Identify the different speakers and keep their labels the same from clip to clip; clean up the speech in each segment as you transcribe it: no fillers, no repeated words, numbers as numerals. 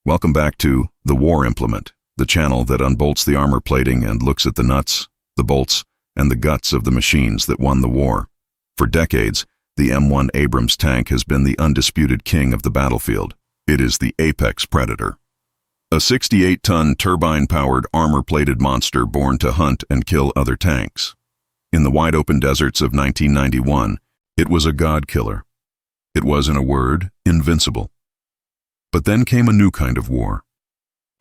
Speaker 1: Welcome back to The War Implement, the channel that unbolts the armor plating and looks at the nuts, the bolts, and the guts of the machines that won the war. For decades, the M1 Abrams tank has been the undisputed king of the battlefield. It is the apex predator. A 68-ton turbine-powered armor-plated monster born to hunt and kill other tanks. In the wide-open deserts of 1991, it was a god-killer. It was, in a word, invincible. But then came a new kind of war.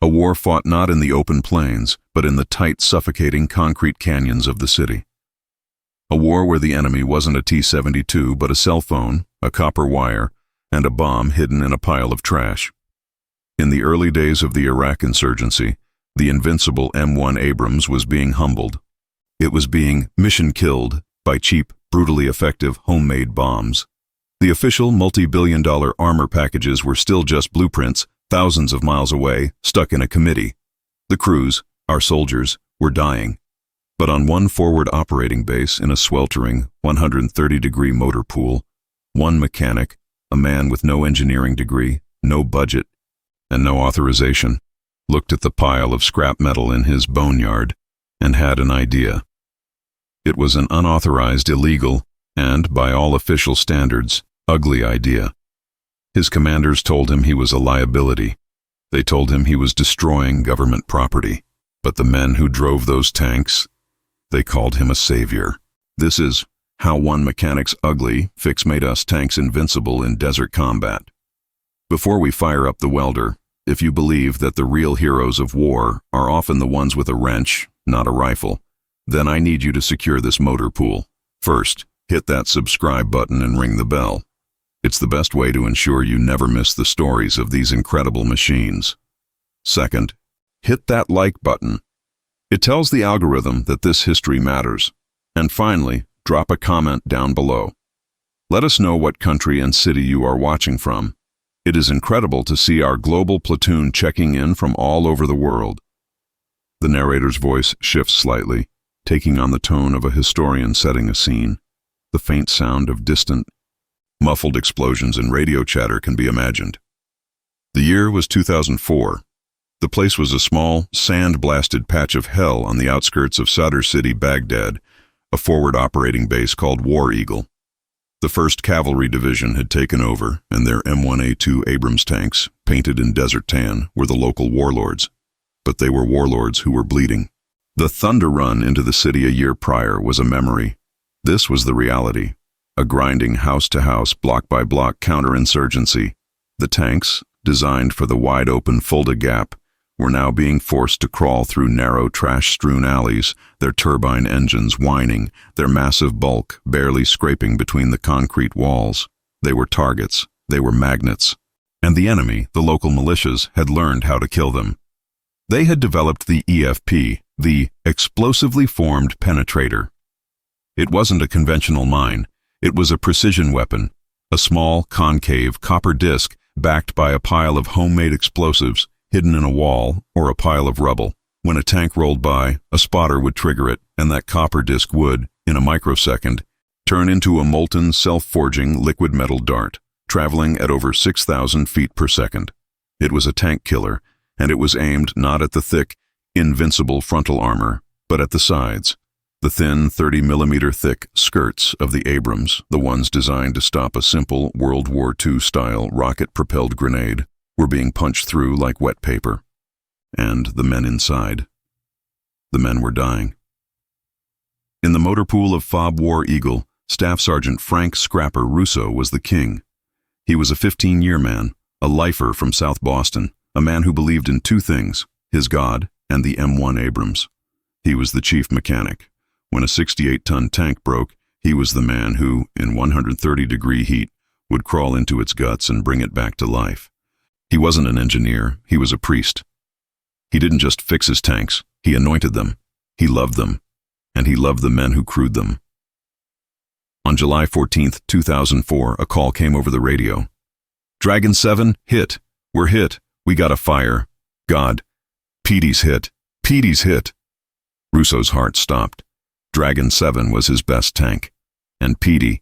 Speaker 1: A war fought not in the open plains, but in the tight, suffocating concrete canyons of the city. A war where the enemy wasn't a T-72, but a cell phone, a copper wire, and a bomb hidden in a pile of trash. In the early days of the Iraq insurgency, the invincible M1 Abrams was being humbled. It was being mission-killed by cheap, brutally effective homemade bombs. The official multi-billion-dollar armor packages were still just blueprints, thousands of miles away, stuck in a committee. The crews, our soldiers, were dying. But on one forward operating base in a sweltering 130-degree motor pool, one mechanic, a man with no engineering degree, no budget, and no authorization, looked at the pile of scrap metal in his boneyard and had an idea. It was an unauthorized, illegal, and, by all official standards, ugly idea. His commanders told him he was a liability. They told him he was destroying government property. But the men who drove those tanks, they called him a savior. This is how one mechanic's ugly fix made us tanks invincible in desert combat. Before we fire up the welder, if you believe that the real heroes of war are often the ones with a wrench, not a rifle, then I need you to secure this motor pool. First, hit that subscribe button and ring the bell. It's the best way to ensure you never miss the stories of these incredible machines. Second, hit that like button. It tells the algorithm that this history matters. And finally, drop a comment down below. Let us know what country and city you are watching from. It is incredible to see our global platoon checking in from all over the world. The narrator's voice shifts slightly, taking on the tone of a historian setting a scene. The faint sound of distant, muffled explosions and radio chatter can be imagined. The year was 2004. The place was a small, sand-blasted patch of hell on the outskirts of Sadr City, Baghdad, a forward operating base called War Eagle. The 1st Cavalry Division had taken over, and their M1A2 Abrams tanks, painted in desert tan, were the local warlords. But they were warlords who were bleeding. The thunder run into the city a year prior was a memory. This was the reality, a grinding house-to-house, block-by-block counterinsurgency. The tanks, designed for the wide-open Fulda Gap, were now being forced to crawl through narrow, trash-strewn alleys, their turbine engines whining, their massive bulk barely scraping between the concrete walls. They were targets, they were magnets. And the enemy, the local militias, had learned how to kill them. They had developed the EFP, the Explosively Formed Penetrator. It wasn't a conventional mine. It was a precision weapon, a small, concave copper disc backed by a pile of homemade explosives hidden in a wall or a pile of rubble. When a tank rolled by, a spotter would trigger it, and that copper disc would, in a microsecond, turn into a molten, self-forging liquid metal dart, traveling at over 6,000 feet per second. It was a tank killer, and it was aimed not at the thick, invincible frontal armor, but at the sides. The thin 30-millimeter thick skirts of the Abrams, the ones designed to stop a simple World War II-style rocket-propelled grenade, were being punched through like wet paper. And the men inside. The men were dying. In the motor pool of FOB War Eagle, Staff Sergeant Frank Scrapper Russo was the king. He was a 15-year man, a lifer from South Boston, a man who believed in two things, his God and the M1 Abrams. He was the chief mechanic. When a 68-ton tank broke, he was the man who, in 130-degree heat, would crawl into its guts and bring it back to life. He wasn't an engineer, he was a priest. He didn't just fix his tanks, he anointed them. He loved them, and he loved the men who crewed them. On July 14, 2004, a call came over the radio. Dragon 7, hit. We're hit. We got a fire. God. Petey's hit. Petey's hit. Russo's heart stopped. Dragon 7 was his best tank. And Petey,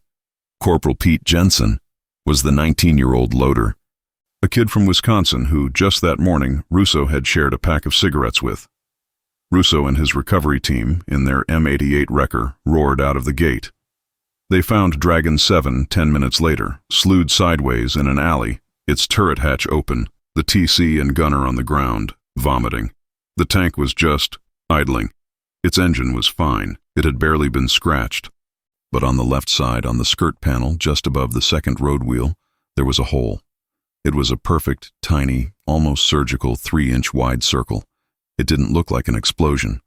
Speaker 1: Corporal Pete Jensen, was the 19-year-old loader. a kid from Wisconsin who, just that morning, Russo had shared a pack of cigarettes with. Russo and his recovery team, in their M88 wrecker, roared out of the gate. They found Dragon 7 10 minutes later, slewed sideways in an alley, its turret hatch open, the TC and gunner on the ground, vomiting. The tank was just idling. Its engine was fine. It had barely been scratched. But on the left side, on the skirt panel, just above the second road wheel, there was a hole. It was a perfect, tiny, almost surgical 3-inch wide circle. It didn't look like an explosion.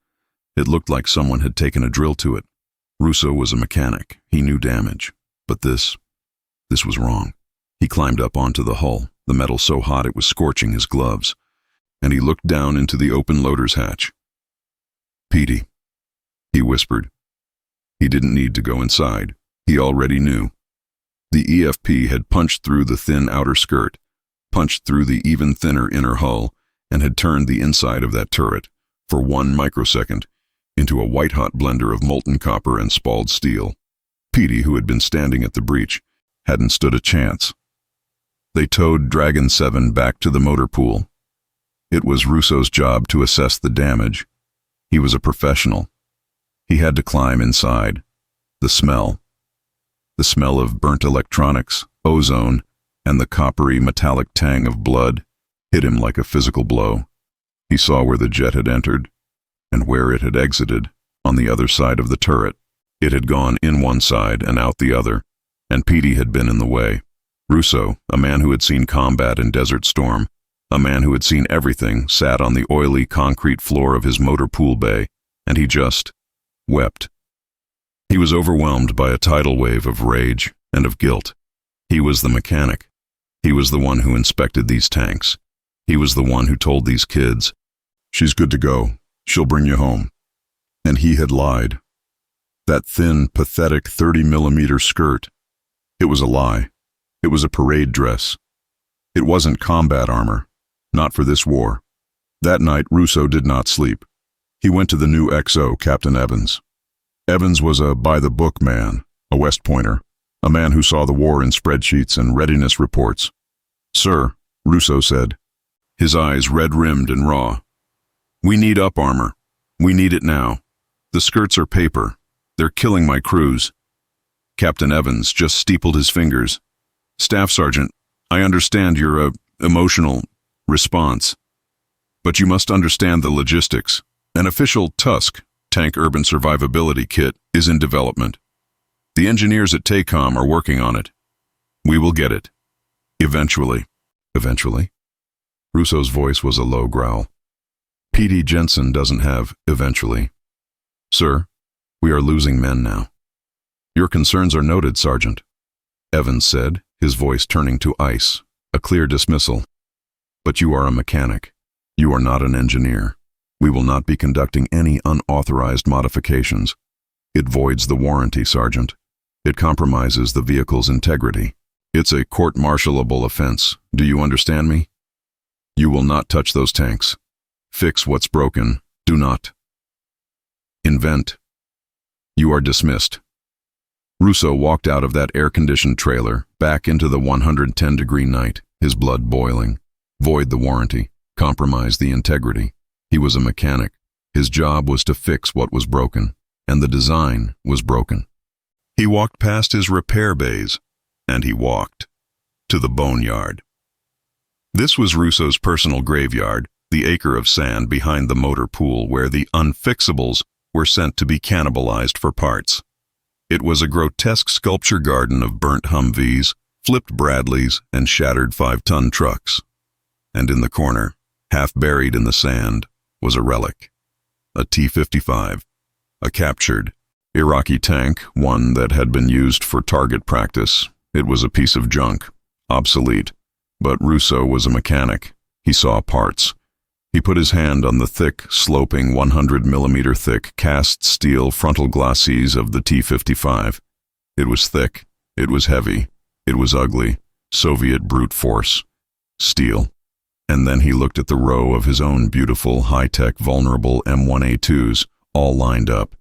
Speaker 1: It looked like someone had taken a drill to it. Russo was a mechanic. He knew damage. But this was wrong. He climbed up onto the hull, the metal so hot it was scorching his gloves, and he looked down into the open loader's hatch. "Petey," he whispered. He didn't need to go inside. He already knew. The EFP had punched through the thin outer skirt, punched through the even thinner inner hull, and had turned the inside of that turret, for 1 microsecond, into a white-hot blender of molten copper and spalled steel. Petey, who had been standing at the breach, hadn't stood a chance. They towed Dragon 7 back to the motor pool. It was Russo's job to assess the damage. He was a professional. He had to climb inside. The smell of burnt electronics, ozone, and the coppery metallic tang of blood hit him like a physical blow. He saw where the jet had entered and where it had exited on the other side of the turret. It had gone in one side and out the other, and Petey had been in the way. Russo, a man who had seen combat in Desert Storm, a man who had seen everything, sat on the oily concrete floor of his motor pool bay, and he just wept. He was overwhelmed by a tidal wave of rage and of guilt. He was the mechanic. He was the one who inspected these tanks. He was the one who told these kids, "She's good to go. She'll bring you home." And he had lied. That thin, pathetic 30mm skirt, it was a lie. It was a parade dress. It wasn't combat armor. Not for this war. That night, Russo did not sleep. He went to the new XO, Captain Evans. Evans was a by-the-book man, a West Pointer, a man who saw the war in spreadsheets and readiness reports. "Sir," Russo said, his eyes red-rimmed and raw, "we need up armor. We need it now. The skirts are paper. They're killing my crews." Captain Evans just steepled his fingers. "Staff Sergeant, I understand your emotional response, but you must understand the logistics. An official TUSK, Tank Urban Survivability Kit, is in development. The engineers at TACOM are working on it. We will get it. Eventually." "Eventually?" Russo's voice was a low growl. "Petey Jensen doesn't have eventually. Sir, we are losing men now." "Your concerns are noted, Sergeant," Evans said, his voice turning to ice, a clear dismissal. "But you are a mechanic. You are not an engineer. We will not be conducting any unauthorized modifications. It voids the warranty, Sergeant. It compromises the vehicle's integrity. It's a court-martialable offense. Do you understand me? You will not touch those tanks. Fix what's broken. Do not invent. You are dismissed." Russo walked out of that air-conditioned trailer, back into the 110-degree night, his blood boiling. Void the warranty. Compromise the integrity. He was a mechanic. His job was to fix what was broken, and the design was broken. He walked past his repair bays, and he walked to the boneyard. This was Russo's personal graveyard, the acre of sand behind the motor pool where the unfixables were sent to be cannibalized for parts. It was a grotesque sculpture garden of burnt Humvees, flipped Bradleys, and shattered 5-ton trucks. And in the corner, half buried in the sand, was a relic. A T-55, a captured Iraqi tank, one that had been used for target practice. It was a piece of junk, obsolete, but Russo was a mechanic. He saw parts. He put his hand on the thick, sloping 100mm thick cast steel frontal glacis of the T-55. It was thick, it was heavy, it was ugly, Soviet brute force, steel. And then he looked at the row of his own beautiful, high-tech, vulnerable M1A2s, all lined up,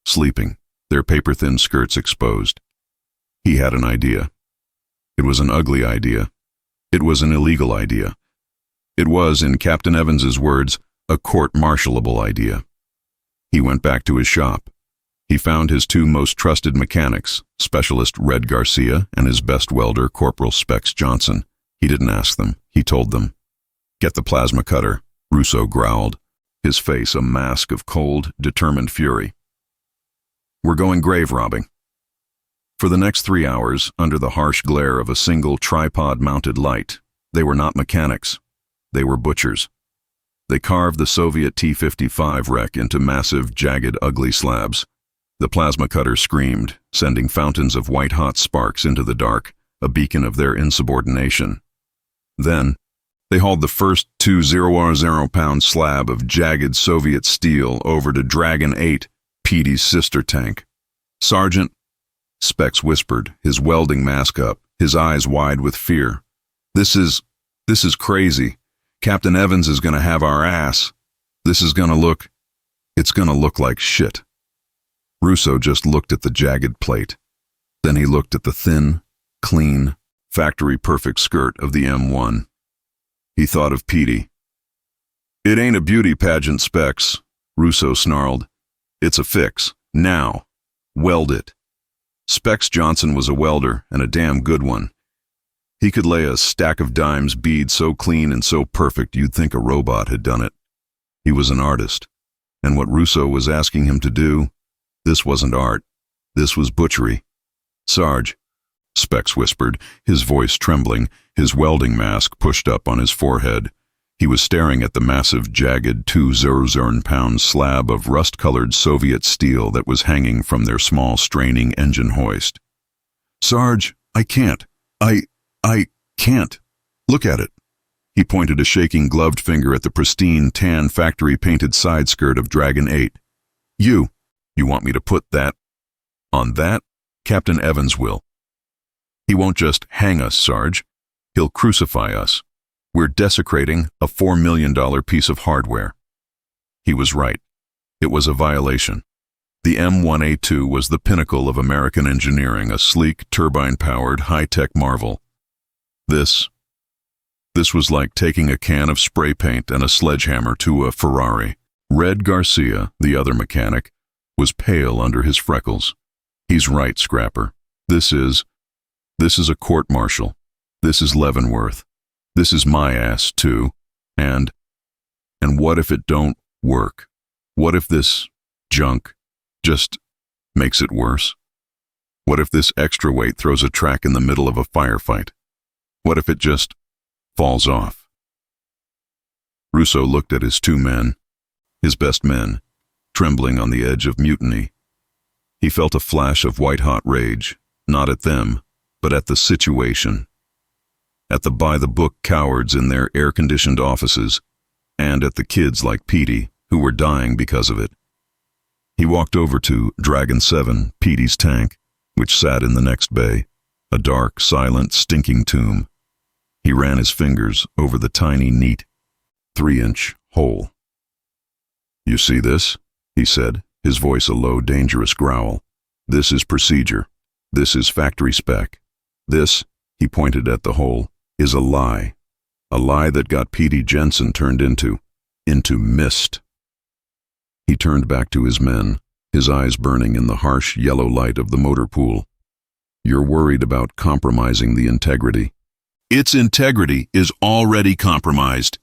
Speaker 1: sleeping, their paper-thin skirts exposed. He had an idea. It was an ugly idea. It was an illegal idea. It was, in Captain Evans's words, a court-martialable idea. He went back to his shop. He found his two most trusted mechanics, Specialist Red Garcia and his best welder, Corporal Specs Johnson. He didn't ask them. He told them. "Get the plasma cutter," Russo growled, his face a mask of cold, determined fury. "We're going grave robbing." For the next 3 hours, under the harsh glare of a single tripod-mounted light, they were not mechanics. They were butchers. They carved the Soviet T-55 wreck into massive, jagged, ugly slabs. The plasma cutter screamed, sending fountains of white-hot sparks into the dark, a beacon of their insubordination. Then, they hauled the first 2,000-pound slab of jagged Soviet steel over to Dragon 8, Petey's sister tank. "Sergeant," Specs whispered, his welding mask up, his eyes wide with fear. This is crazy. Captain Evans is gonna have our ass. It's gonna look like shit." Russo just looked at the jagged plate. Then he looked at the thin, clean, factory-perfect skirt of the M1. He thought of Petey. "It ain't a beauty pageant, Specs," Russo snarled. "It's a fix. Now. Weld it." Specs Johnson was a welder, and a damn good one. He could lay a stack of dimes bead so clean and so perfect you'd think a robot had done it. He was an artist, and what Russo was asking him to do, this wasn't art. This was butchery. "Sarge," Specs whispered, his voice trembling, his welding mask pushed up on his forehead. He was staring at the massive, jagged 2,000-pound slab of rust-colored Soviet steel that was hanging from their small, straining engine hoist. "Sarge, I can't. I can't. Look at it." He pointed a shaking gloved finger at the pristine, tan, factory-painted side skirt of Dragon 8. You want me to put that on that? Captain Evans will. He won't just hang us, Sarge. He'll crucify us. We're desecrating a $4 million piece of hardware." He was right. It was a violation. The M1A2 was the pinnacle of American engineering, a sleek, turbine-powered, high-tech marvel. This was like taking a can of spray paint and a sledgehammer to a Ferrari. Red Garcia, the other mechanic, was pale under his freckles. "He's right, Scrapper. This is a court-martial. This is Leavenworth. This is my ass, too. And what if it don't work? What if this junk just makes it worse? What if this extra weight throws a track in the middle of a firefight? What if it just falls off?" Russo looked at his two men, his best men, trembling on the edge of mutiny. He felt a flash of white-hot rage, not at them, but at the situation. At the by-the-book cowards in their air-conditioned offices, and at the kids like Petey, who were dying because of it. He walked over to Dragon 7, Petey's tank, which sat in the next bay, a dark, silent, stinking tomb. He ran his fingers over the tiny, neat, 3-inch hole. "You see this?" he said, his voice a low, dangerous growl. "This is procedure. This is factory spec. This," he pointed at the hole, "is a lie. A lie that got Petey Jensen turned into mist." He turned back to his men, his eyes burning in the harsh yellow light of the motor pool. "You're worried about compromising the integrity." "Its integrity is already compromised.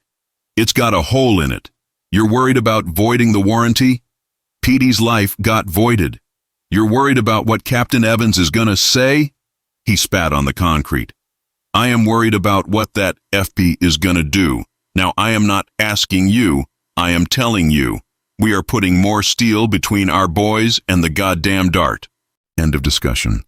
Speaker 1: It's got a hole in it. You're worried about voiding the warranty? Petey's life got voided. You're worried about what Captain Evans is gonna say?" He spat on the concrete. "I am worried about what that FP is gonna do. Now I am not asking you, I am telling you. We are putting more steel between our boys and the goddamn dart." End of discussion.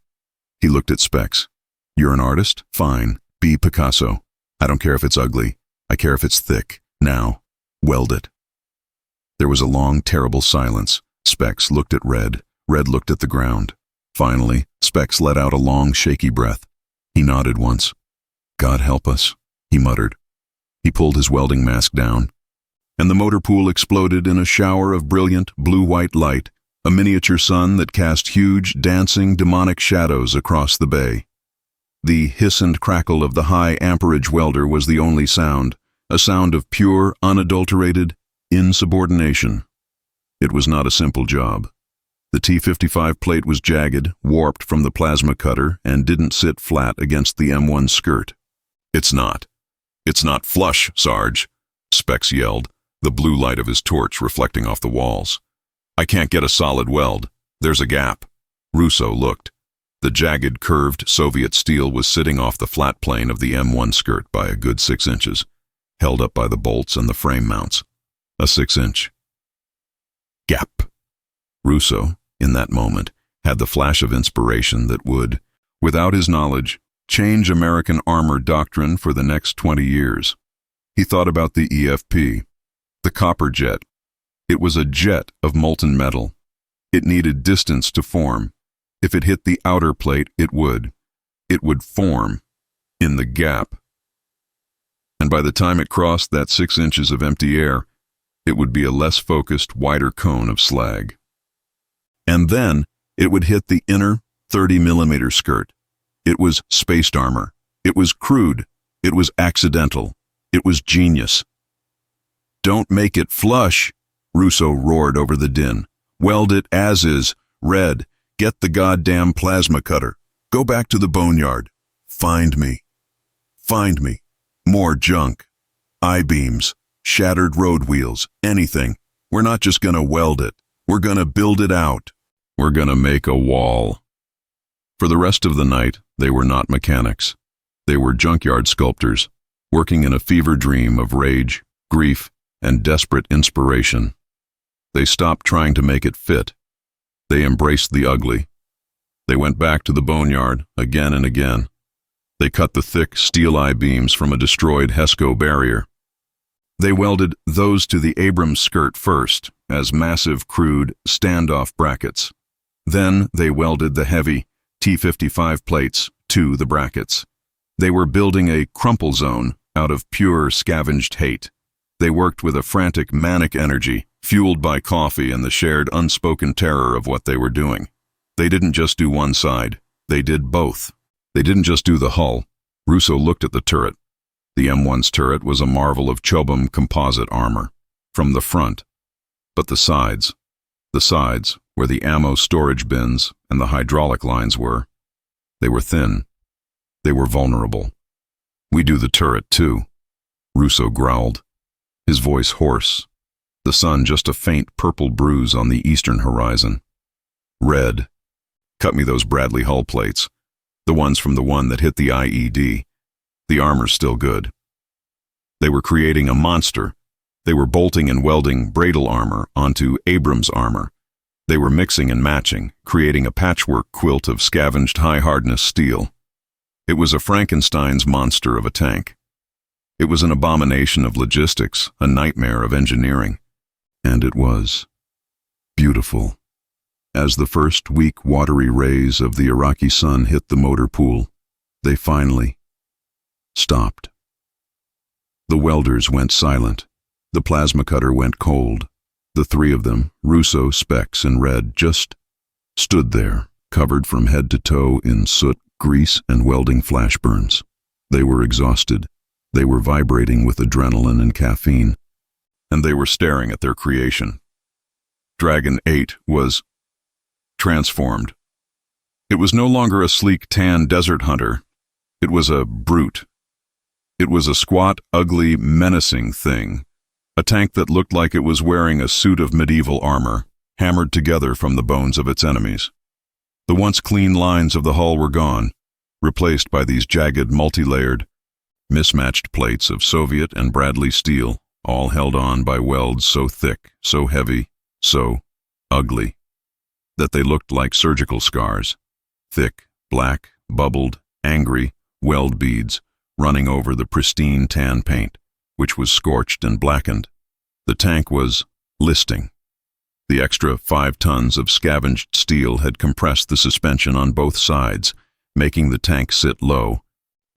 Speaker 1: He looked at Specs. "You're an artist? Fine. Be Picasso. I don't care if it's ugly. I care if it's thick. Now, weld it." There was a long, terrible silence. Specs looked at Red. Red looked at the ground. Finally, Specs let out a long, shaky breath. He nodded once. "God help us," he muttered. He pulled his welding mask down, and the motor pool exploded in a shower of brilliant, blue-white light, a miniature sun that cast huge, dancing, demonic shadows across the bay. The hiss and crackle of the high-amperage welder was the only sound, a sound of pure, unadulterated insubordination. It was not a simple job. The T-55 plate was jagged, warped from the plasma cutter, and didn't sit flat against the M1 skirt. It's not flush, Sarge," Specs yelled, the blue light of his torch reflecting off the walls. "I can't get a solid weld. There's a gap." Russo looked. The jagged, curved Soviet steel was sitting off the flat plane of the M1 skirt by a good 6 inches, held up by the bolts and the frame mounts. A 6-inch gap. Russo, in that moment, had the flash of inspiration that would, without his knowledge, change American armor doctrine for the next 20 years. He thought about the EFP, the copper jet. It was a jet of molten metal. It needed distance to form. If it hit the outer plate, it would form in the gap. And by the time it crossed that 6 inches of empty air, it would be a less focused, wider cone of slag. And then it would hit the inner 30-millimeter skirt. It was spaced armor. It was crude. It was accidental. It was genius. "Don't make it flush," Russo roared over the din. "Weld it as is. Red, get the goddamn plasma cutter. Go back to the boneyard. Find me. Find me. More junk. I-beams, shattered road wheels, anything. We're not just gonna weld it. We're gonna build it out. We're gonna make a wall." For the rest of the night, they were not mechanics. They were junkyard sculptors, working in a fever dream of rage, grief, and desperate inspiration. They stopped trying to make it fit. They embraced the ugly. They went back to the boneyard again and again. They cut the thick steel I-beams from a destroyed HESCO barrier. They welded those to the Abrams skirt first, as massive, crude standoff brackets. Then they welded the heavy T-55 plates to the brackets. They were building a crumple zone out of pure scavenged hate. They worked with a frantic, manic energy, fueled by coffee and the shared unspoken terror of what they were doing. They didn't just do one side. They did both. They didn't just do the hull. Russo looked at the turret. The M1's turret was a marvel of Chobham composite armor. From the front. But the sides, where the ammo storage bins and the hydraulic lines were, they were thin. They were vulnerable. "We do the turret, too," Russo growled, his voice hoarse, the sun just a faint purple bruise on the eastern horizon. "Red, cut me those Bradley hull plates, the ones from the one that hit the IED. The armor's still good." They were creating a monster. They were bolting and welding Bradle armor onto Abrams armor. They were mixing and matching, creating a patchwork quilt of scavenged high-hardness steel. It was a Frankenstein's monster of a tank. It was an abomination of logistics, a nightmare of engineering. And it was beautiful. As the first weak, watery rays of the Iraqi sun hit the motor pool, they finally stopped. The welders went silent. The plasma cutter went cold. The three of them, Russo, Specs, and Red, just stood there, covered from head to toe in soot, grease, and welding flash burns. They were exhausted. They were vibrating with adrenaline and caffeine. And they were staring at their creation. Dragon 8 was transformed. It was no longer a sleek, tan desert hunter. It was a brute. It was a squat, ugly, menacing thing. A tank that looked like it was wearing a suit of medieval armor, hammered together from the bones of its enemies. The once clean lines of the hull were gone, replaced by these jagged, multi-layered, mismatched plates of Soviet and Bradley steel, all held on by welds so thick, so heavy, so ugly, that they looked like surgical scars. Thick, black, bubbled, angry, weld beads running over the pristine tan paint, which was scorched and blackened. The tank was listing. The extra 5 tons of scavenged steel had compressed the suspension on both sides, making the tank sit low,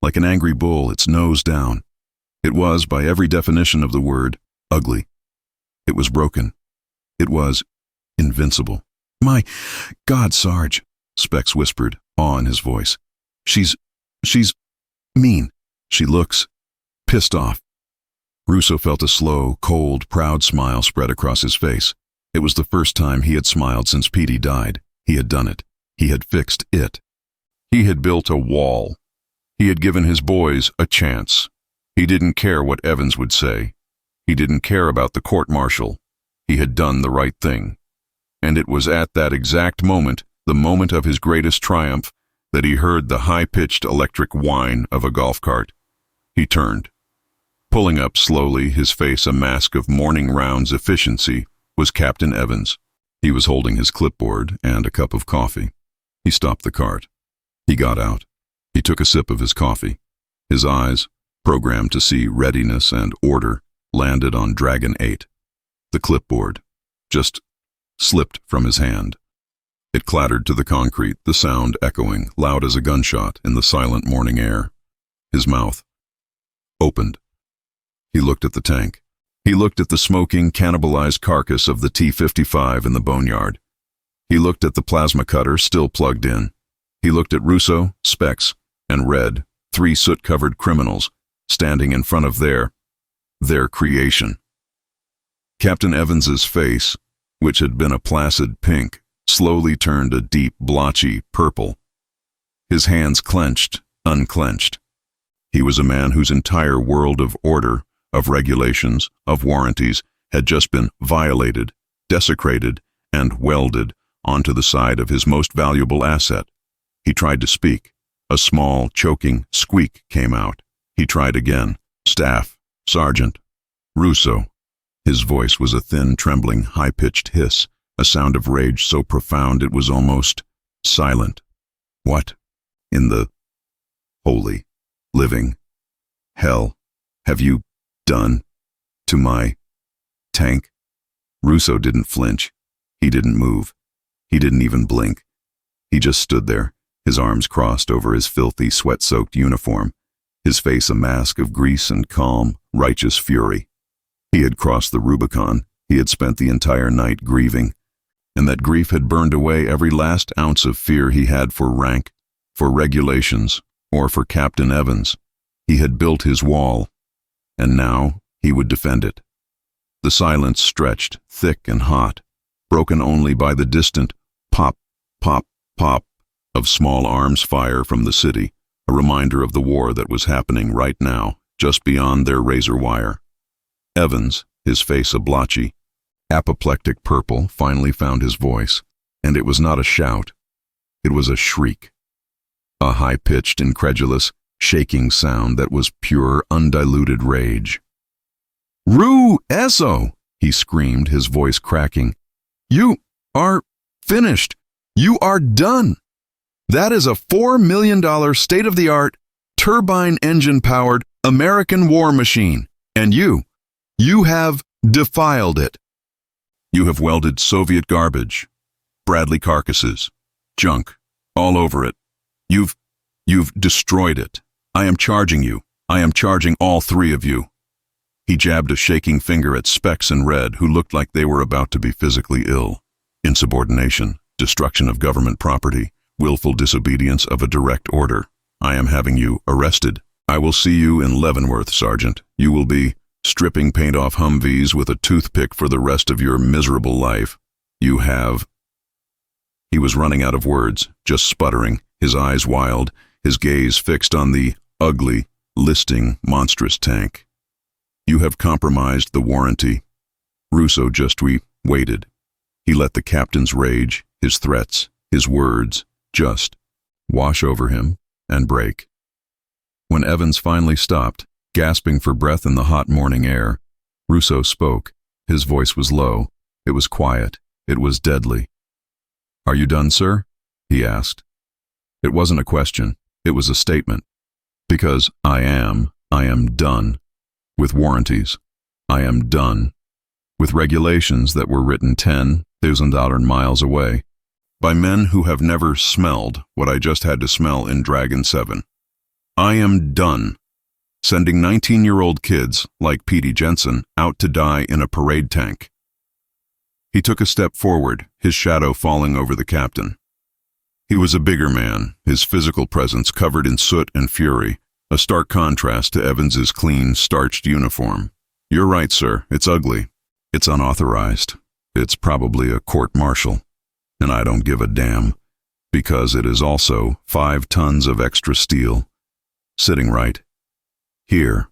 Speaker 1: like an angry bull, its nose down. It was, by every definition of the word, ugly. It was broken. It was invincible. "My God, Sarge," Specs whispered, awe in his voice. She's She's mean. She looks pissed off. Russo felt a slow, cold, proud smile spread across his face. It was the first time he had smiled since Petey died. He had done it. He had fixed it. He had built a wall. He had given his boys a chance. He didn't care what Evans would say. He didn't care about the court-martial. He had done the right thing. And it was at that exact moment, the moment of his greatest triumph, that he heard the high-pitched electric whine of a golf cart. He turned. Pulling up slowly, his face a mask of morning rounds efficiency, was Captain Evans. He was holding his clipboard and a cup of coffee. He stopped the cart. He got out. He took a sip of his coffee. His eyes, programmed to see readiness and order, landed on Dragon 8. The clipboard just slipped from his hand. It clattered to the concrete, the sound echoing, loud as a gunshot, in the silent morning air. His mouth opened. He looked at the tank. He looked at the smoking, cannibalized carcass of the T-55 in the boneyard. He looked at the plasma cutter still plugged in. He looked at Russo, Specs, and Red, 3 soot-covered criminals, standing in front of their creation. Captain Evans's face, which had been a placid pink, slowly turned a deep, blotchy purple. His hands clenched, unclenched. He was a man whose entire world of order, of regulations, of warranties, had just been violated, desecrated, and welded onto the side of his most valuable asset. He tried to speak. A small, choking squeak came out. He tried again. Staff, Sergeant, Russo. His voice was a thin, trembling, high-pitched hiss, a sound of rage so profound it was almost silent. What in the holy, living hell have you done to my tank? Russo didn't flinch. He didn't move. He didn't even blink. He just stood there, his arms crossed over his filthy, sweat-soaked uniform, his face a mask of grease and calm, righteous fury. He had crossed the Rubicon. He had spent the entire night grieving, and that grief had burned away every last ounce of fear he had for rank, for regulations, or for Captain Evans. He had built his wall, and now he would defend it. The silence stretched, thick and hot, broken only by the distant pop, pop, pop of small arms fire from the city, a reminder of the war that was happening right now, just beyond their razor wire. Evans, his face a blotchy, apoplectic purple, finally found his voice, and it was not a shout. It was a shriek. A high-pitched, incredulous, shaking sound that was pure, undiluted rage. "Ru-eso!" he screamed, his voice cracking. "You are finished. You are done. That is a $4 million state-of-the-art, turbine engine-powered American war machine, and you have defiled it. You have welded Soviet garbage, Bradley carcasses, junk, all over it. You've destroyed it. I am charging you. I am charging all 3 of you." He jabbed a shaking finger at Specs and Red, who looked like they were about to be physically ill. Insubordination, destruction of government property, willful disobedience of a direct order. I am having you arrested. I will see you in Leavenworth, Sergeant. You will be stripping paint off Humvees with a toothpick for the rest of your miserable life. You have... He was running out of words, just sputtering, his eyes wild, his gaze fixed on the ugly, listing, monstrous tank. You have compromised the warranty. Russo just waited. He let the captain's rage, his threats, his words, just wash over him and break. When Evans finally stopped, gasping for breath in the hot morning air, Russo spoke. His voice was low. It was quiet. It was deadly. "Are you done, sir?" he asked. It wasn't a question. It was a statement. Because I am done. With warranties. I am done. With regulations that were written 10,000 miles away. By men who have never smelled what I just had to smell in Dragon 7. I am done. Sending 19-year-old kids, like Petey Jensen, out to die in a parade tank. He took a step forward, his shadow falling over the captain. He was a bigger man, his physical presence covered in soot and fury, a stark contrast to Evans's clean, starched uniform. "You're right, sir. It's ugly. It's unauthorized. It's probably a court-martial. And I don't give a damn, because it is also 5 tons of extra steel. Sitting right here."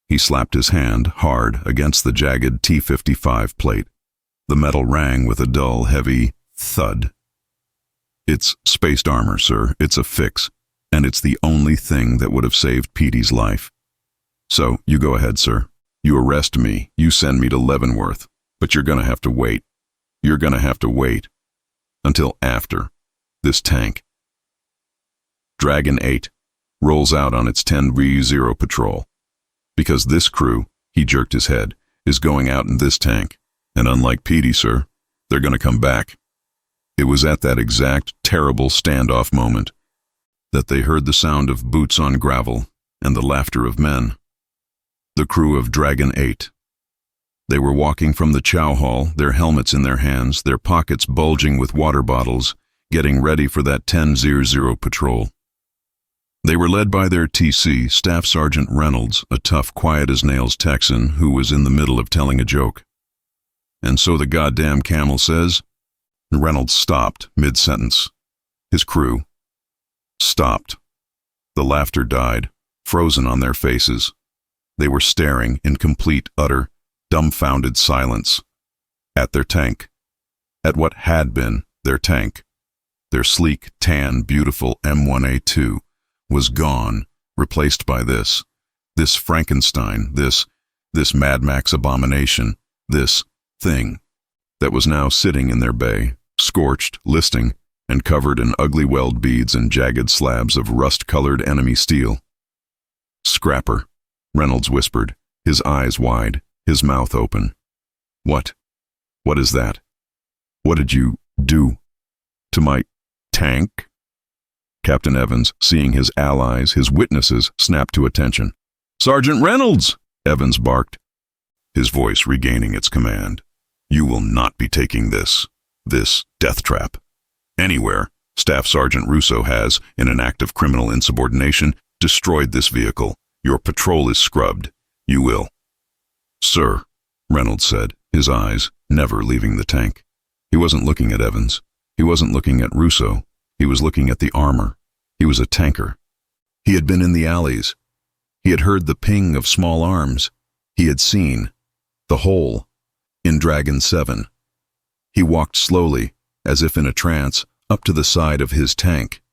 Speaker 1: He slapped his hand hard against the jagged T-55 plate. The metal rang with a dull, heavy thud. "It's spaced armor, sir. It's a fix, and it's the only thing that would have saved Petey's life. So, you go ahead, sir. You arrest me, you send me to Leavenworth, but you're gonna have to wait. You're gonna have to wait until after this tank. Dragon 8 rolls out on its 10V0 patrol. Because this crew," he jerked his head, "is going out in this tank, and unlike Petey, sir, they're gonna come back." It was at that exact, terrible standoff moment that they heard the sound of boots on gravel and the laughter of men. The crew of Dragon 8. They were walking from the chow hall, their helmets in their hands, their pockets bulging with water bottles, getting ready for that 10-0 patrol. They were led by their TC, Staff Sergeant Reynolds, a tough, quiet-as-nails Texan who was in the middle of telling a joke. "And so the goddamn camel says..." Reynolds stopped mid-sentence. His crew stopped. The laughter died, frozen on their faces. They were staring in complete, utter, dumbfounded silence at their tank, at what had been their tank. Their sleek, tan, beautiful M1A2 was gone, replaced by this Frankenstein, this Mad Max abomination, this thing that was now sitting in their bay, scorched, listing, and covered in ugly weld beads and jagged slabs of rust-colored enemy steel. "Scrapper," Reynolds whispered, his eyes wide, his mouth open. What is that? What did you do to my tank?" Captain Evans, seeing his allies, his witnesses, snapped to attention. "Sergeant Reynolds!" Evans barked, his voice regaining its command. "You will not be taking this death trap anywhere. Staff Sergeant Russo has, in an act of criminal insubordination, destroyed this vehicle. Your patrol is scrubbed. You will." "Sir," Reynolds said, his eyes never leaving the tank. He wasn't looking at Evans. He wasn't looking at Russo. He was looking at the armor. He was a tanker. He had been in the alleys. He had heard the ping of small arms. He had seen the hole in Dragon 7. He walked slowly, as if in a trance, up to the side of his tank.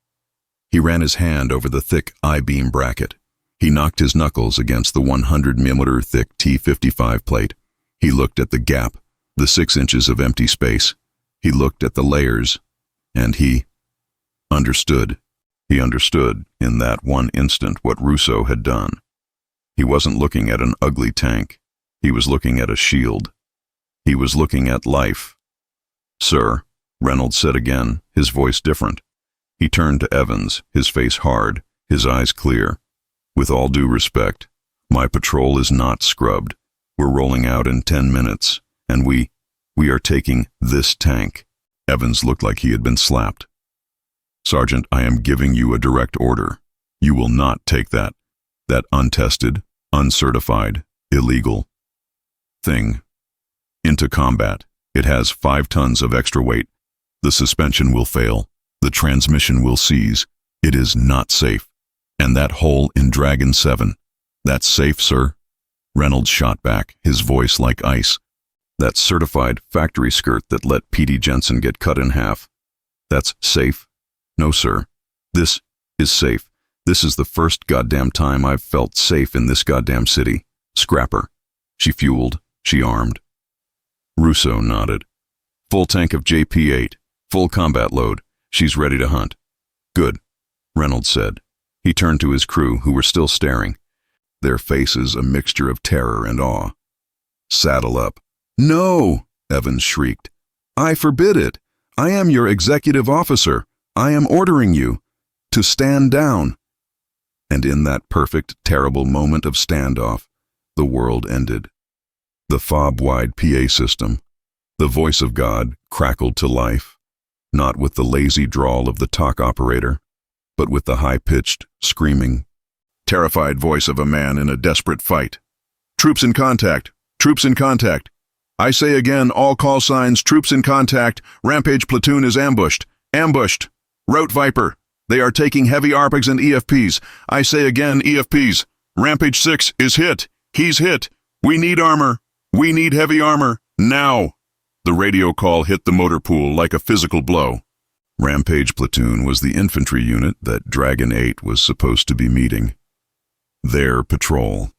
Speaker 1: He ran his hand over the thick I-beam bracket. He knocked his knuckles against the 100mm thick T-55 plate. He looked at the gap, the 6 inches of empty space. He looked at the layers, and he understood. He understood in that one instant what Russo had done. He wasn't looking at an ugly tank. He was looking at a shield. He was looking at life. "Sir," Reynolds said again, his voice different. He turned to Evans, his face hard, his eyes clear. "With all due respect, my patrol is not scrubbed. We're rolling out in 10 minutes, and we are taking this tank." Evans looked like he had been slapped. "Sergeant, I am giving you a direct order. You will not take that untested, uncertified, illegal thing into combat. It has 5 tons of extra weight. The suspension will fail. The transmission will seize. It is not safe. And that hole in Dragon 7, that's safe, sir?" Reynolds shot back, his voice like ice. "That certified factory skirt that let Petey Jensen get cut in half, that's safe? No, sir. This is safe. This is the first goddamn time I've felt safe in this goddamn city. Scrapper." She fueled. She armed. Russo nodded. "Full tank of JP-8. Full combat load. She's ready to hunt." "Good," Reynolds said. He turned to his crew, who were still staring, their faces a mixture of terror and awe. "Saddle up." "No!" Evans shrieked. "I forbid it. I am your executive officer. I am ordering you to stand down." And in that perfect, terrible moment of standoff, the world ended. The fob-wide PA system, the voice of God, crackled to life. not with the lazy drawl of the talk operator, but with the high-pitched, screaming, terrified voice of a man in a desperate fight. Troops in contact! Troops in contact! I say again, all call signs, troops in contact, Rampage platoon is ambushed! Ambushed! Route Viper! They are taking heavy ARPGs and EFPs. I say again, EFPs. Rampage 6 is hit! He's hit! We need armor! We need heavy armor! Now! The radio call hit the motor pool like a physical blow. Rampage platoon was the infantry unit that Dragon 8 was supposed to be meeting. Their patrol.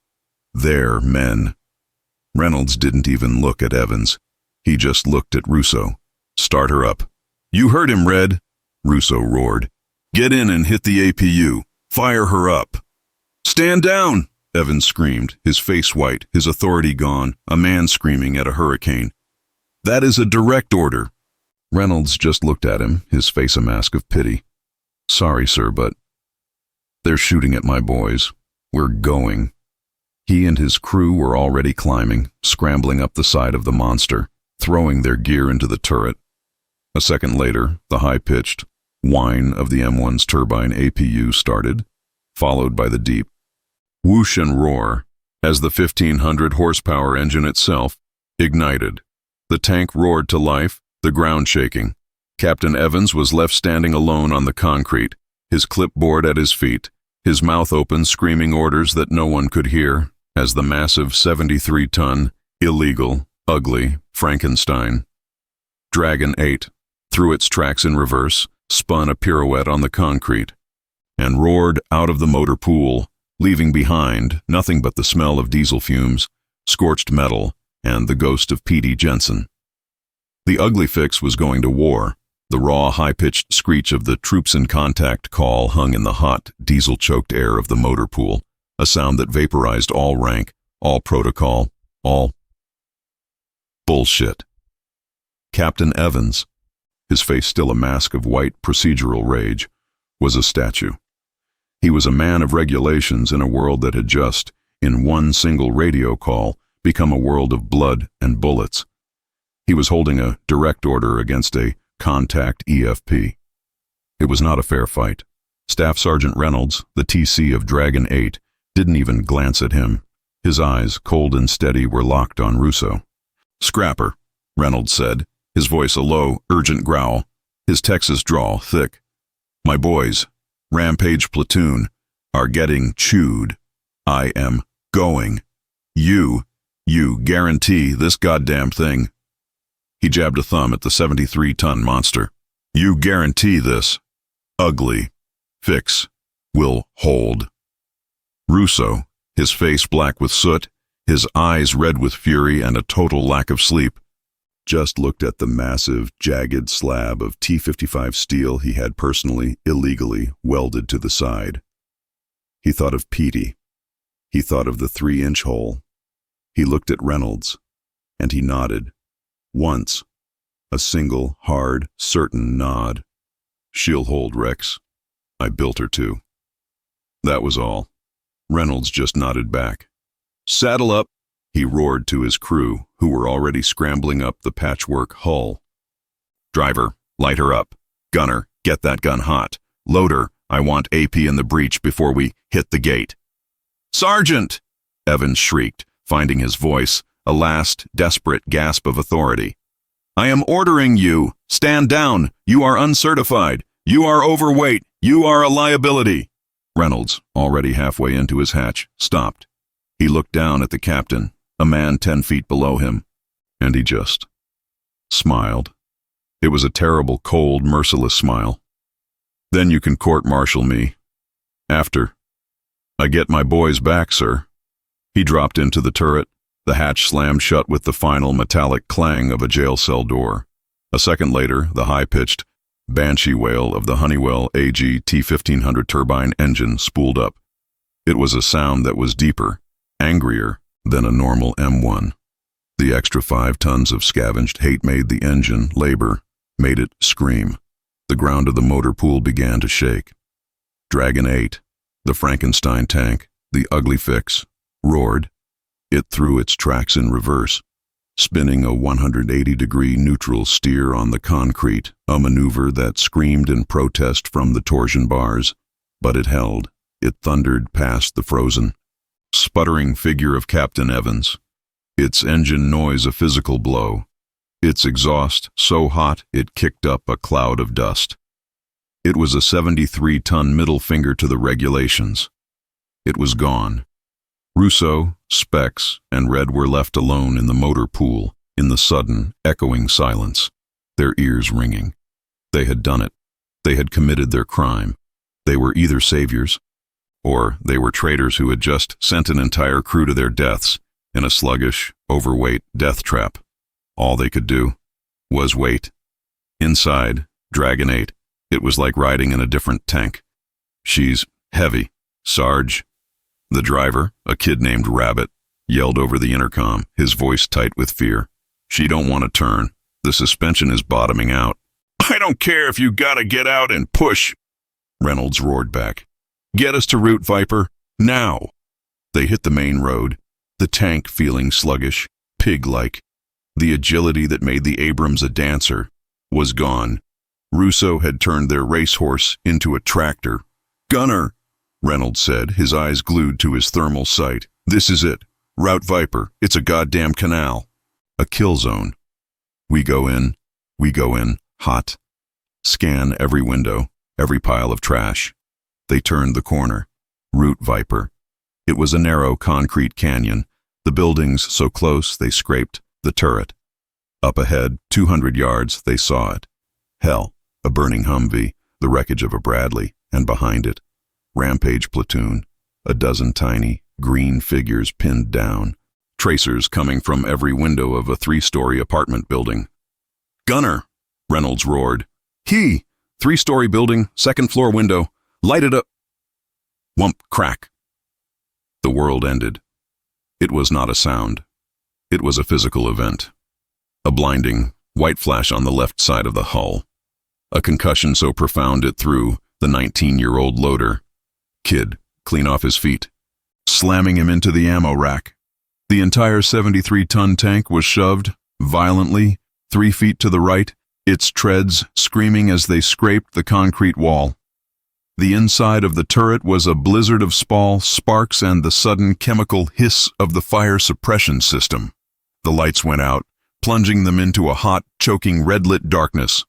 Speaker 1: Their men. Reynolds didn't even look at Evans. He just looked at Russo. Start her up. You heard him, Red, Russo roared. Get in and hit the APU. Fire her up. Stand down, Evans screamed, his face white, his authority gone, a man screaming at a hurricane. That is a direct order. Reynolds just looked at him, his face a mask of pity. Sorry, sir, but they're shooting at my boys. We're going. He and his crew were already climbing, scrambling up the side of the monster, throwing their gear into the turret. A second later, the high-pitched whine of the M1's turbine APU started, followed by the deep whoosh and roar as the 1,500 horsepower engine itself ignited. The tank roared to life, the ground shaking. Captain Evans was left standing alone on the concrete, his clipboard at his feet, his mouth open screaming orders that no one could hear, as the massive 73-ton, illegal, ugly Frankenstein. Dragon 8, threw its tracks in reverse, spun a pirouette on the concrete, and roared out of the motor pool, leaving behind nothing but the smell of diesel fumes, scorched metal, and the ghost of Petey Jensen. The ugly fix was going to war. The raw, high-pitched screech of the troops in contact call hung in the hot, diesel-choked air of the motor pool, a sound that vaporized all rank, all protocol, all bullshit. Captain Evans, his face still a mask of white procedural rage, was a statue. He was a man of regulations in a world that had just, in one single radio call, become a world of blood and bullets. He was holding a direct order against a contact EFP. It was not a fair fight. Staff Sergeant Reynolds, the TC of Dragon 8, didn't even glance at him. His eyes, cold and steady, were locked on Russo. Scrapper, Reynolds said, his voice a low, urgent growl, his Texas drawl thick. My boys, Rampage platoon, are getting chewed. I am going. You guarantee this goddamn thing. He jabbed a thumb at the 73-ton monster. You guarantee this ugly fix will hold. Russo, his face black with soot, his eyes red with fury and a total lack of sleep, just looked at the massive, jagged slab of T-55 steel he had personally, illegally welded to the side. He thought of Petey. He thought of the 3-inch hole. He looked at Reynolds, and he nodded. Once. A single, hard, certain nod. She'll hold, Rex. I built her to. That was all. Reynolds just nodded back. Saddle up, he roared to his crew, who were already scrambling up the patchwork hull. Driver, light her up. Gunner, get that gun hot. Loader, I want AP in the breach before we hit the gate. Sergeant! Evans shrieked, finding his voice, a last, desperate gasp of authority. I am ordering you. Stand down. You are uncertified. You are overweight. You are a liability. Reynolds, already halfway into his hatch, stopped. He looked down at the captain, a man 10 feet below him, and he just smiled. It was a terrible, cold, merciless smile. Then you can court-martial me. After I get my boys back, sir. He dropped into the turret. The hatch slammed shut with the final metallic clang of a jail cell door. A second later, the high-pitched banshee wail of the Honeywell AG T-1500 turbine engine spooled up. It was a sound that was deeper, angrier than a normal M1. The extra 5 tons of scavenged hate made the engine labor, made it scream. The ground of the motor pool began to shake. Dragon 8, the Frankenstein tank, the ugly fix, roared. It threw its tracks in reverse, spinning a 180-degree neutral steer on the concrete, a maneuver that screamed in protest from the torsion bars. But it held. It thundered past the frozen, sputtering figure of Captain Evans, its engine noise a physical blow, its exhaust so hot it kicked up a cloud of dust. It was a 73-ton middle finger to the regulations. It was gone. Russo, Specs, and Red were left alone in the motor pool, in the sudden, echoing silence, their ears ringing. They had done it. They had committed their crime. They were either saviors, or they were traitors who had just sent an entire crew to their deaths in a sluggish, overweight death trap. All they could do was wait. Inside, Dragon 8, it was like riding in a different tank. "She's heavy, Sarge." The driver, a kid named Rabbit, yelled over the intercom, his voice tight with fear. "She don't want to turn. The suspension is bottoming out." "I don't care if you gotta get out and push," Reynolds roared back. "Get us to Route, Viper, now." They hit the main road, the tank feeling sluggish, pig-like. The agility that made the Abrams a dancer was gone. Russo had turned their racehorse into a tractor. "Gunner," Reynolds said, his eyes glued to his thermal sight. "This is it. Route Viper. It's a goddamn canal. A kill zone. We go in, hot. Scan every window, every pile of trash." They turned the corner. Route Viper. It was a narrow concrete canyon, the buildings so close they scraped the turret. Up ahead, 200 yards, they saw it. Hell, a burning Humvee, the wreckage of a Bradley, and behind it, Rampage platoon, a dozen tiny, green figures pinned down, tracers coming from every window of a 3-story apartment building. "Gunner," Reynolds roared. "He! 3-story building, 2nd-floor window. Light it up." Whump, crack. The world ended. It was not a sound. It was a physical event. A blinding, white flash on the left side of the hull. A concussion so profound it threw the 19-year-old loader. Kid, clean off his feet. Slamming him into the ammo rack. The entire 73-ton tank was shoved, violently, 3 feet to the right, its treads screaming as they scraped the concrete wall. The inside of the turret was a blizzard of spall, sparks, and the sudden chemical hiss of the fire suppression system. The lights went out, plunging them into a hot, choking red-lit darkness.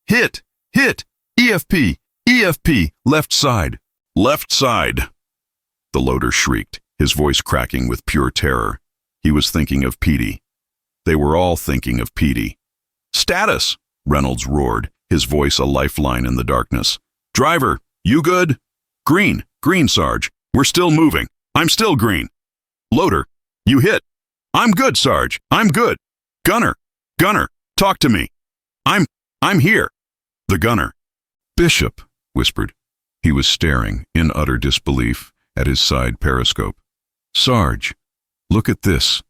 Speaker 1: "Hit! Hit! EFP! EFP! Left side! Left side!" The loader shrieked, his voice cracking with pure terror. He was thinking of Petey. They were all thinking of Petey. "Status!" Reynolds roared, his voice a lifeline in the darkness. "Driver, you good?" "Green, green, Sarge. We're still moving. I'm still green." "Loader, you hit." "I'm good, Sarge. I'm good." "Gunner, Gunner, talk to me. I'm here." The gunner. "Bishop," whispered. He was staring, in utter disbelief, at his side periscope. "Sarge, look at this."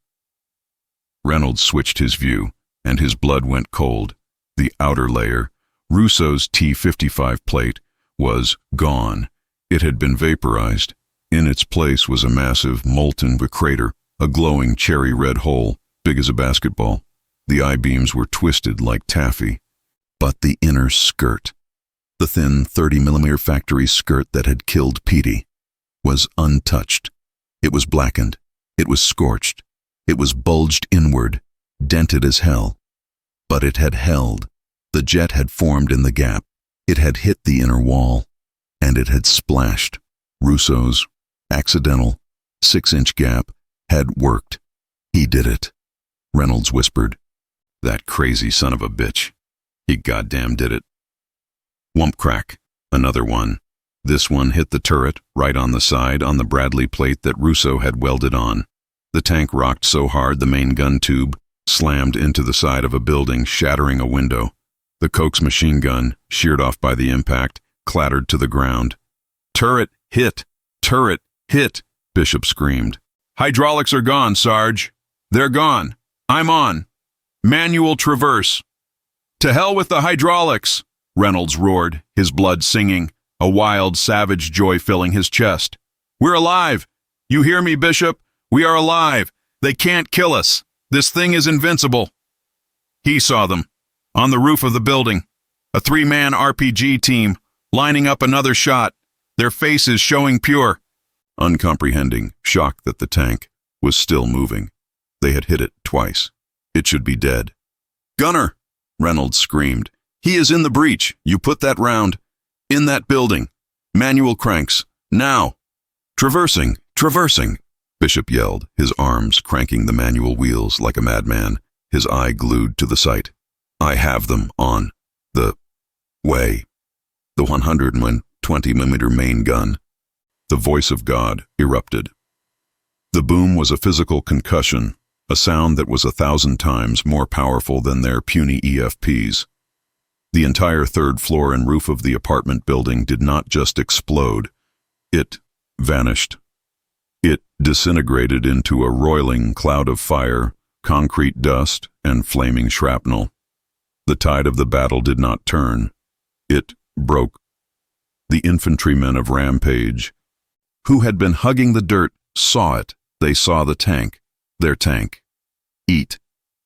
Speaker 1: Reynolds switched his view, and his blood went cold. The outer layer, Russo's T-55 plate, was gone. It had been vaporized. In its place was a massive, molten crater, a glowing cherry-red hole, big as a basketball. The I-beams were twisted like taffy. But the inner skirt, the thin 30mm factory skirt that had killed Petey, was untouched. It was blackened. It was scorched. It was bulged inward, dented as hell. But it had held. The jet had formed in the gap. It had hit the inner wall, and it had splashed. Russo's accidental 6-inch gap had worked. He did it. Reynolds whispered. "That crazy son of a bitch. He goddamn did it." Whump crack. Another one. This one hit the turret, right on the side, on the Bradley plate that Russo had welded on. The tank rocked so hard the main gun tube slammed into the side of a building, shattering a window. The Koch's machine gun, sheared off by the impact, clattered to the ground. "Turret hit! Turret hit!" Bishop screamed. "Hydraulics are gone, Sarge. They're gone. I'm on. Manual traverse." "To hell with the hydraulics!" Reynolds roared, his blood singing, a wild, savage joy filling his chest. "We're alive! You hear me, Bishop? We are alive! They can't kill us! This thing is invincible. He saw them, on the roof of the building, a 3-man RPG team, lining up another shot, their faces showing pure, uncomprehending, shocked that the tank was still moving. They had hit it twice. It should be dead. "Gunner!" Reynolds screamed. "He is in the breach. You put that round. In that building. Manual cranks. Now!" "Traversing! Traversing!" Bishop yelled, his arms cranking the manual wheels like a madman, his eye glued to the sight. "I have them on the way." The 120mm main gun. The voice of God erupted. The boom was a physical concussion, a sound that was 1,000 times more powerful than their puny EFPs. The entire third floor and roof of the apartment building did not just explode. It vanished. It disintegrated into a roiling cloud of fire, concrete dust, and flaming shrapnel. The tide of the battle did not turn. It broke. The infantrymen of Rampage, who had been hugging the dirt, saw it. They saw the tank, their tank, eat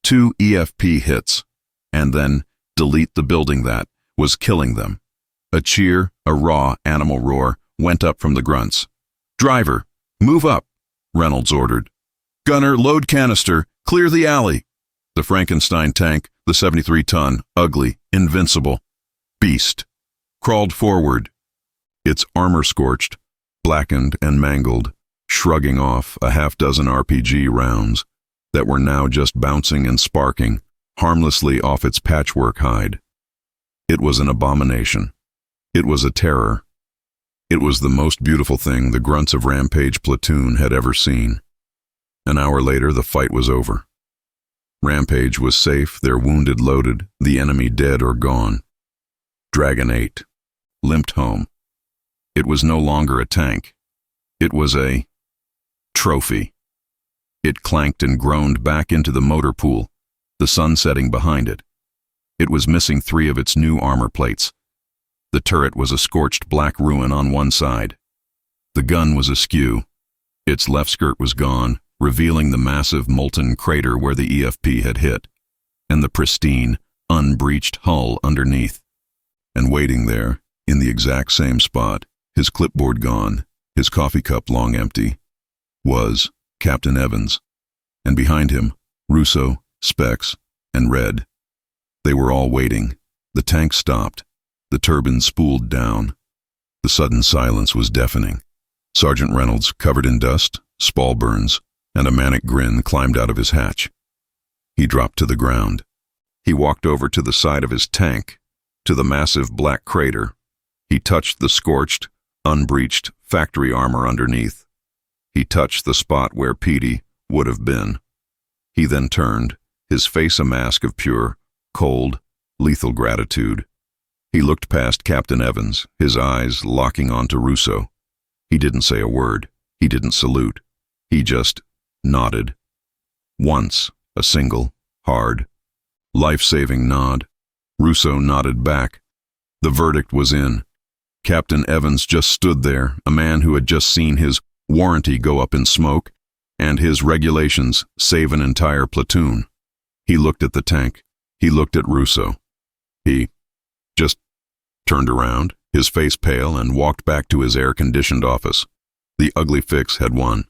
Speaker 1: 2 EFP hits, and then delete the building that was killing them. A cheer, a raw animal roar, went up from the grunts. "Driver, move up," Reynolds ordered. "Gunner, load canister, clear the alley." The Frankenstein tank, the 73-ton, ugly, invincible beast, crawled forward, its armor scorched, blackened and mangled, shrugging off a half-dozen RPG rounds that were now just bouncing and sparking harmlessly off its patchwork hide. It was an abomination. It was a terror. It was the most beautiful thing the grunts of Rampage platoon had ever seen. An hour later, the fight was over. Rampage was safe, their wounded loaded, the enemy dead or gone. Dragon 8 limped home. It was no longer a tank. It was a trophy. It clanked and groaned back into the motor pool, the sun setting behind it. It was missing 3 of its new armor plates. The turret was a scorched black ruin on one side. The gun was askew. Its left skirt was gone, revealing the massive molten crater where the EFP had hit, and the pristine, unbreached hull underneath. And waiting there, in the exact same spot, his clipboard gone, his coffee cup long empty, was Captain Evans. And behind him, Russo, Specs, and Red. They were all waiting. The tank stopped. The turbine spooled down. The sudden silence was deafening. Sergeant Reynolds, covered in dust, spall burns, and a manic grin climbed out of his hatch. He dropped to the ground. He walked over to the side of his tank, to the massive black crater. He touched the scorched, unbreached factory armor underneath. He touched the spot where Petey would have been. He then turned, his face a mask of pure, cold, lethal gratitude. He looked past Captain Evans, his eyes locking onto Russo. He didn't say a word. He didn't salute. He just nodded. Once, a single, hard, life-saving nod. Russo nodded back. The verdict was in. Captain Evans just stood there, a man who had just seen his warranty go up in smoke, and his regulations save an entire platoon. He looked at the tank. He looked at Russo. He just turned around, his face pale, and walked back to his air-conditioned office. The ugly fix had won.